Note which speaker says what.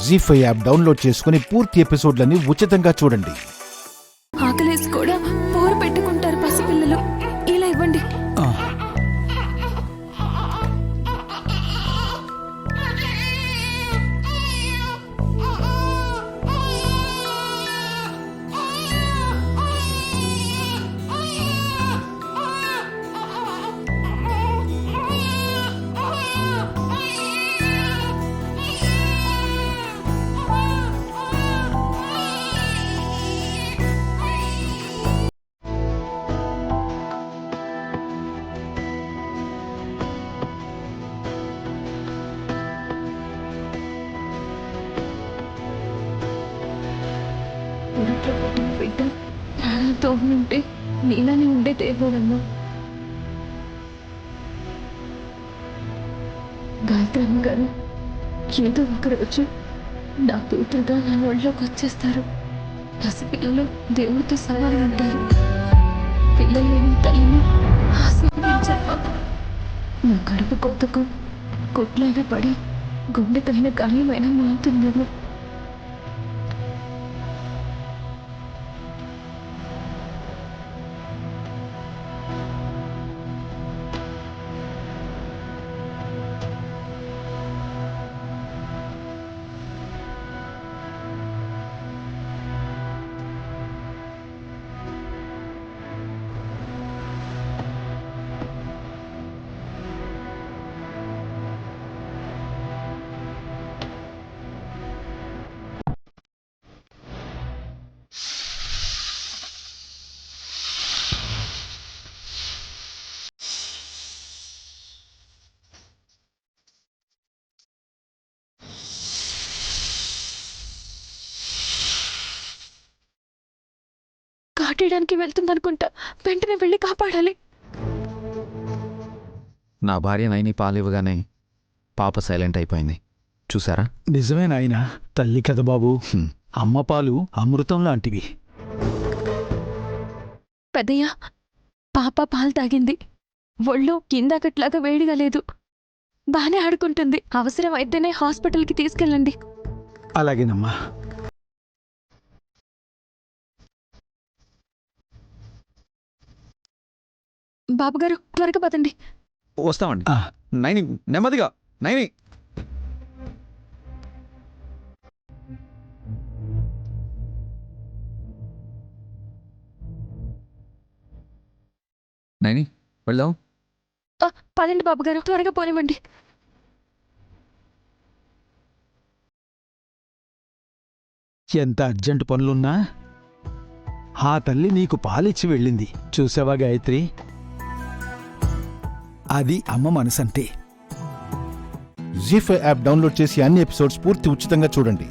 Speaker 1: జీ5 app download చేసుకుని పూర్తి ఎపిసోడ్లని ఉచితంగా చూడండి.
Speaker 2: ఆకలేసి కూడా పోరు పెట్టుకుంటారు పసిపిల్లలు. ఇలా ఇవ్వండి. ఇంట్లో పుట్టిన బిడ్డ ప్రాణంతో ఉంటే నీలానే ఉండేదేమోనమ్మా. గాయత్రమ్మ గారు ఏదో ఒక రోజు నా కూతురుగా నా ఒళ్ళోకి వచ్చేస్తారు. పసిపిల్లలు దేవుడితో సమానం అంటారు. పిల్లలు లేని తల్లిని ఆశీర్వదించమ్మా. నా కడుపు కొత్తకు కొట్లైనా పడి గుండె తగిన గాయమైనా మారుతుందేమో. కాటేయడానికి వెళ్తుందనుకుంటా. వెంటనే వెళ్ళి కాపాడాలి.
Speaker 3: నా భార్య నైని పాలివ్వగానే పాప సైలెంట్ అయిపోయింది. చూసారా?
Speaker 4: నిజమే నాయనా, తల్లి కదా బాబు. అమ్మ పాలు అమృతం లాంటివి.
Speaker 2: పెద్దయ్య, పాప పాలు తాగింది. ఒళ్ళు కిందకట్లాగా వేడిగా లేదు. బానే ఆడుకుంటుంది. అవసరం అయితేనే హాస్పిటల్కి తీసుకెళ్ళండి.
Speaker 4: అలాగేనమ్మా.
Speaker 2: బాబుగారు త్వరగా పదండి.
Speaker 3: వస్తామండి. నైని నెమ్మదిగా. నైని నైని వెళ్దాం.
Speaker 2: పదండి బాబుగారు, త్వరగా పోనివ్వండి.
Speaker 4: ఎంత అర్జెంటు పనులున్నా ఆ తల్లి నీకు పాలిచ్చి వెళ్ళింది. చూసావా గాయత్రి? అది అమ్మ మనసంటే.
Speaker 1: జీ5 యాప్ డౌన్లోడ్ చేసి అన్ని ఎపిసోడ్స్ పూర్తి ఉచితంగా చూడండి.